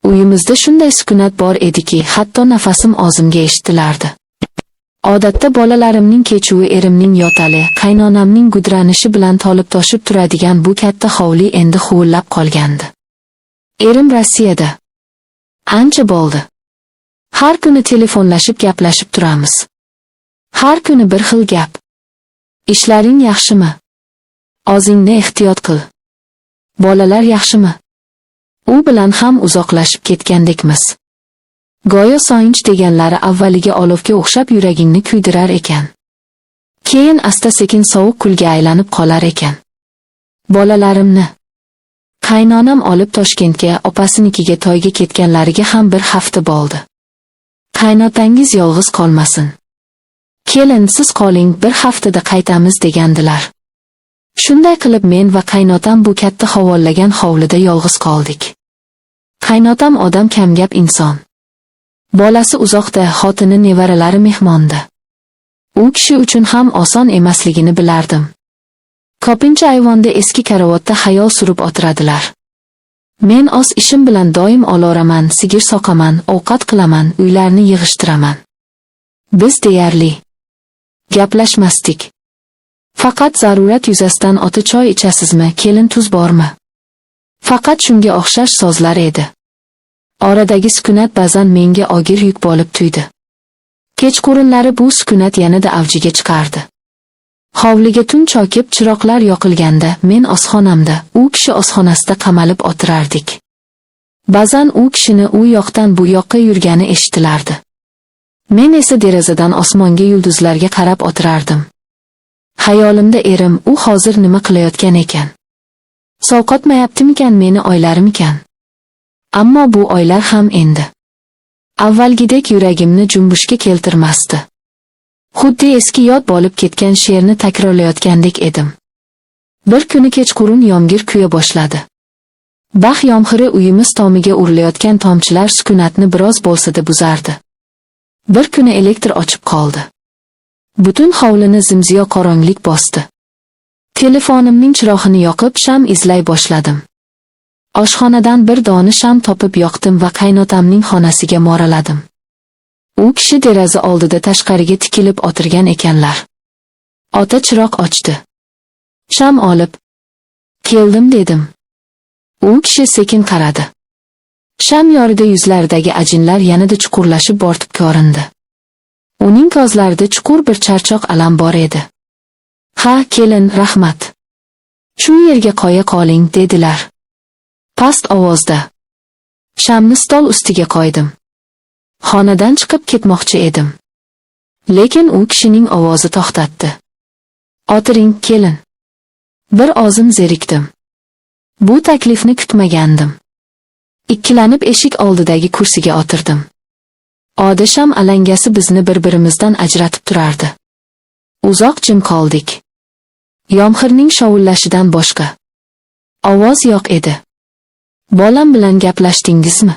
Uyimizda shunday sukunat bor ediki, hatto nafasim og'zimga eshitilardi. Odatda bolalarimning kechuvi, erimning yotali, qaynonamning gudranishi bilan tolib-toshib turadigan bu katta hovli endi huvillab qolgandi. Erim Rossiyada. Ancha bo'ldi. Har kuni telefonlashib gaplashib turamiz. Har kuni bir xil gap. Ishlaring yaxshimi? O'zingni ehtiyot qil. Bolalar yaxshimi? U bilan ham uzoqlashib ketgandekmiz. Go'yo soyinch deganlari avvaliga olovga o'xshab yuragingni kuydirar ekan. Keyin asta-sekin sovuq kulga aylanib qolar ekan. Bolalarimni qaynonam olib Toshkentga, opasinikiga to'yga ketganlariga ham bir hafta bo'ldi. Qaynotangiz yolg'iz qolmasin. Kelin, siz qoling, bir haftada qaytamiz degandilar. Shunday qilib men va qaynotam bu katta havollagan hovlida yolg'iz qoldik. Qaynotam odam kamgap inson. Bolasi uzoqda, xotini, nevaralari mehmonda. U kishi uchun ham oson emasligini bilardim. Ko'pincha ayvonda eski karavotda xayol surib o'tiradilar. Men o'z ishim bilan doim oloraman, sigir soqaman, ovqat qilaman, uylarni yig'ishtiraman. Biz deyarli gaplashmasdik. Faqat zarurat yuzasidan ota choy ichasizmi, kelin tuz bormi? Faqat shunga o'xshash so'zlar edi. Oradagi sukunat ba'zan menga og'ir yuk bo'lib tuydi. Kechqurunlari bu sukunat yanada avjiga chiqardi. Hovliga tun chokib chiroqlar yoqilganda men oshxonamda, u kishi oshxonasida qamalib o'tirardik. Ba'zan u kishini u yoqdan bu yoqqa yurgani eshitilardi. Men esa derazadan osmonga, yulduzlarga qarab o'tirardim. Xayolimda erim, u hozir nima qilayotgan ekan? Sovqotmayaptimikan, meni oylarmikan? Ammo bu oylar ham endi avvalgidek yuragimni junbushga keltirmasdi. Xuddi eski yod bo'lib ketgan she'rni takrorlayotgandek edim. Bir kuni kechqurun yomg'ir kuya boshladi. Bax yomg'iri uyimiz tomiga urilayotgan tomchilar sukunatni biroz bo'lsa-da buzardi. Bir kuni elektr o'chib qoldi. Butun hovlini zimziyo qorong'ulik bosdi. Telefonimning chirog'ini yoqib sham izlay boshladim. Oshxonadan bir dona sham topib yoqdim va qaynotamning xonasiga moraladim. U kishi deraza oldida tashqariga tikilib o'tirgan ekanlar. Ota chiroq ochdi. Sham olib keldim dedim. U kishi sekin qaradi. Sham yorida yuzlaridagi ajinlar yanada chuqurlashib bortib ko'rindi. Uning ko'zlarida chuqur bir charchoq alam bor edi. "Ha, kelin, rahmat. Shu yerga qo'ya qoling", dedilar. Past ovozda. Shamni stol ustiga qo'ydim. Xonadan chiqib ketmoqchi edim. Lekin u kishining ovozi to'xtatdi. "O'tiring, kelin." Bir ozim zerikdim. Bu taklifni kutmagandim. Ikkilanib eshik oldidagi kursiga o'tirdim. Oda sham alangasi bizni bir-birimizdan ajratib turardi. Uzoq jim qoldik. Yomg'irning shovullashidan boshqa ovoz yo'q edi. "Bolam bilan gaplashdingizmi?"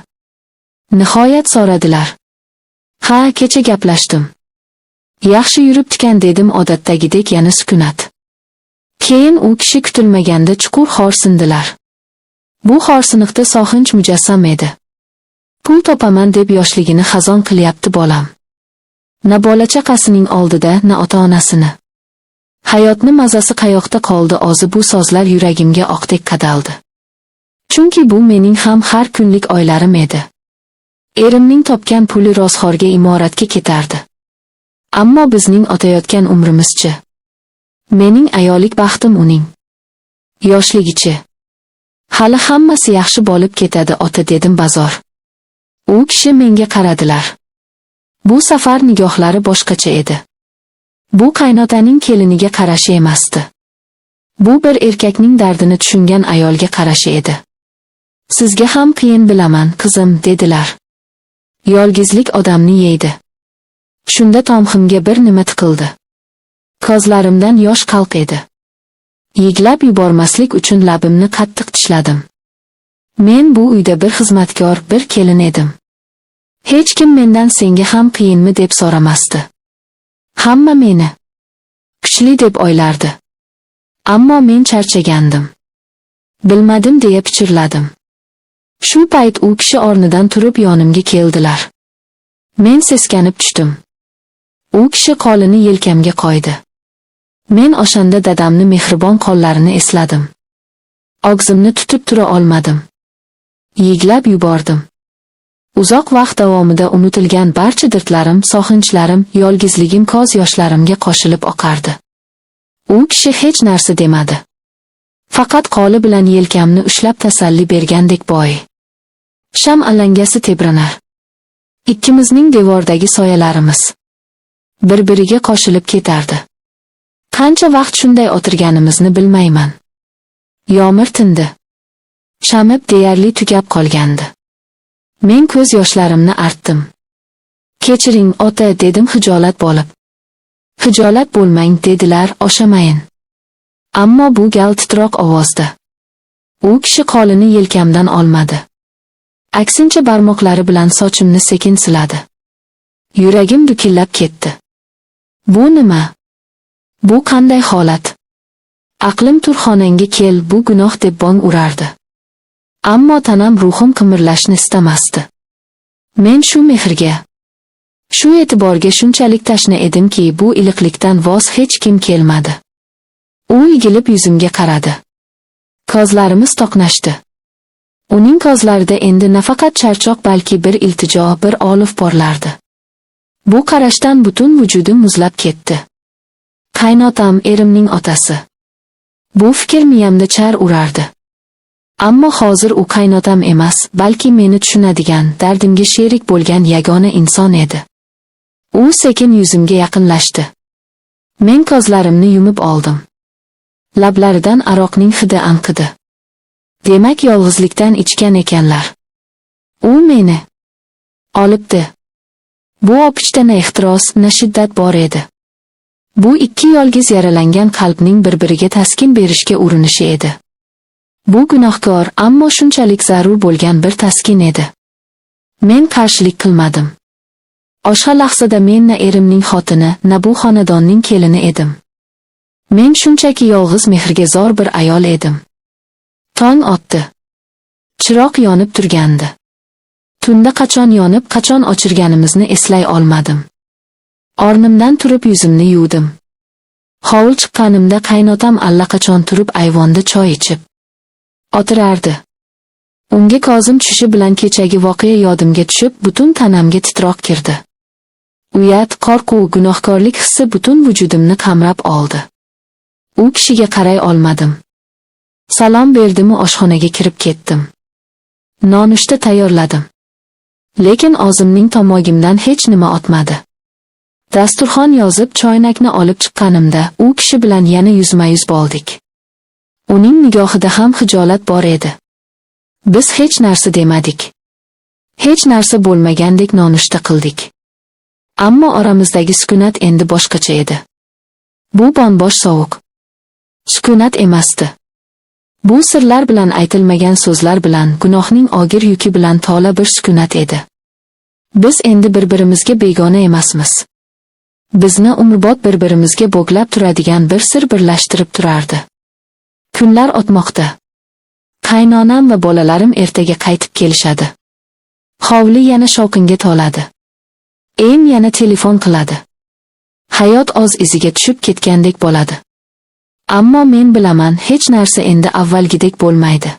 Nihoyat so'radilar. "Ha, kecha gaplashdim. Yaxshi yuribdi-kan", dedim odatdagidek yana sukunat. Keyin u kishi kutilmaganda chuqur xo'rsindilar. Bu xo'rsiniqda so'xinch mujassam edi. "Pul topaman deb yoshligini xazon qilyapti bolam. Na bola-chaqasining oldida, na ota-onasini. Hayotni mazasi qayoqda qoldi?" O'zi bu so'zlar yuragimga oqdek qadaldi. Chunki bu mening ham har kunlik oylarim edi. Erimning topgan puli rozxorga, imoratga ketardi. Ammo bizning o'tayotgan umrimizchi? Mening ayollik baxtim uning yoshligichi. "Hali hammasi yaxshi bo'lib ketadi ota", dedim bazor. U kishi menga qaradilar. Bu safar nigohlari boshqacha edi. Bu qaynotaning keliniga qarashi emasdi. Bu bir erkakning dardini tushungan ayolga qarashi edi. "Sizga ham qiyin bilaman, qizim", dedilar. Yolg'izlik odamni yeydi. Shunda tomximga bir nima tiqildi. Ko'zlarimdan yosh qalq edi. Yig'lab yubormaslik uchun labimni qattiq tishladim. Men bu uyda bir xizmatkor, bir kelin edim. Hech kim mendan "senga ham qiyinmi?" deb so'ramasdi. Hamma meni kuchli deb o'ylardi. Ammo men charchagandim. "Bilmadim", deya pichirladim. Shu payt u kishi o'rnidan turib yonimga keldilar. Men seskanib tushdim. U kishi qo'lini yelkamga qo'ydi. Men o'shanda dadamni mehribon qo'llarini esladim. Og'zimni tutib tura olmadim. Yiglab yubordim. Uzoq vaqt davomida unutilgan barcha dardlarim, sog'inchlarim, yolg'izligim ko'z yoshlarimga qo'shilib oqardi. U kishi hech narsa demadi. Faqat qo'li bilan yelkamni ushlab tasalli bergandek bo'y. Sham alangasi tebranar. Ikkimizning devordagi soyalarimiz bir-biriga qo'shilib ketardi. Qancha vaqt shunday o'tirganimizni bilmayman. Yomg'ir tindi. Shamib deyarli tugab qolgandi. Men ko'z yoshlarimni artdim. Kechiring, ota, dedim hijolat bo'lib. Hijolat bo'lmang, dedilar, o'shamayin. Ammo bu gal titroq ovozda. U kishi qo'lini yelkamdan olmadi. Aksincha barmoqlari bilan sochimni sekin siladi. Yuragim dukillab ketdi. Bu nima? Bu qanday holat? Aqlim turxonangga kel, bu gunoh deb bong urardi. Ammo tanam, ruhim qimirlashni istamasdi. Men shu mehrga, shu e'tiborga shunchalik tashna edimki, bu iliqlikdan voz hech kim kelmadi. U egilib yuzimga qaradi. Ko'zlarimiz to'qnashdi. Uning ko'zlarida endi nafaqat charchoq, balki bir iltijo, bir olov porlardi. Bu qarashdan butun vujudim muzlab ketdi. Qaynotam, erimning otasi. Bu fikr miyamda char urardi. Ammo hozir u qaynotam emas, balki meni tushunadigan, dardimga sherik bo'lgan yagona inson edi. U sekin yuzimga yaqinlashdi. Men ko'zlarimni yumib oldim. Lablaridan aroqning hidi anqidi. Demak, yolg'izlikdan ichgan ekanlar. U meni olibdi. Bu o'pishda na ehtiros, na shiddat bor edi. Bu ikki yolg'iz yaralangan qalbning bir-biriga taskin berishga urinishi edi. Bu gunohkor, ammo shunchalik zarur bo'lgan bir taskin edi. Men qarshilik qilmadim. O'sha lahzada men na erimning xotini, na bu xonadonning kelini edim. Men shunchaki yolg'iz mehrga zor bir ayol edim. Tong otdi. Chiroq yonib turgandi. Tunda qachon yonib, qachon o'chirganimizni eslay olmadim. O'rnimdan turib yuzimni yuvdim. Hovul chiqqanimda qaynotam allaqachon turib ayvonda choy ichib o'tirardi. Unga ko'zim tushishi bilan kechagi voqea yodimga tushib, butun tanamga titroq kirdi. Uyat, qo'rquv, gunohkorlik hissi butun vujudimni qamrab oldi. U kishiga qaray olmadim. Salom berdimi, oshxonaga kirib ketdim. Nonushta tayyorladim. Lekin og'zimning tomog'imdan hech nima o'tmadi. Dasturxon yozib, choynakni olib chiqqanimda, u kishi bilan yana yuzma-yuz bo'ldik. Uning nigohida ham hijolat bor edi. Biz hech narsa demadik. Hech narsa bo'lmagandek nonushta qildik. Ammo oramizdagi sukunat endi boshqacha edi. Bu bo'sh sovuq sukunat emasdi. Bu sirlar bilan, aytilmagan so'zlar bilan, gunohning og'ir yuki bilan to'la bir sukunat edi. Biz endi bir-birimizga begona emasmiz. Bizni umrbod bir-birimizga bog'lab turadigan bir sir birlashtirib turardi. Kunlar o'tmoqda. Qaynonam va bolalarim ertaga qaytib kelishadi. Hovli yana shovqinga to'ladi. Em yana telefon qiladi. Hayot o'z iziga tushib ketgandek bo'ladi. Ammo men bilaman, hech narsa endi avvalgidek bo'lmaydi.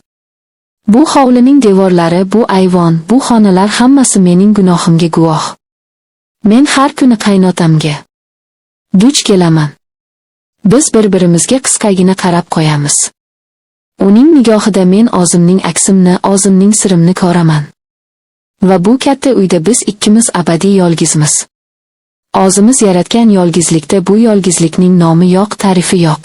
Bu hovlining devorlari, bu ayvon, bu xonalar hammasi mening gunohimga guvoh. Men har kuni qaynotamga duch kelaman. Biz bir-birimizga qisqagina qarab qo'yamiz. Uning nigohida men o'zimning aksimni, o'zimning sirimni ko'raman. Va bu katta uyda biz ikkimiz abadiy yolg'izmiz. O'zimiz yaratgan yolg'izlikda bu yolg'izlikning nomi yo'q, ta'rifi yo'q.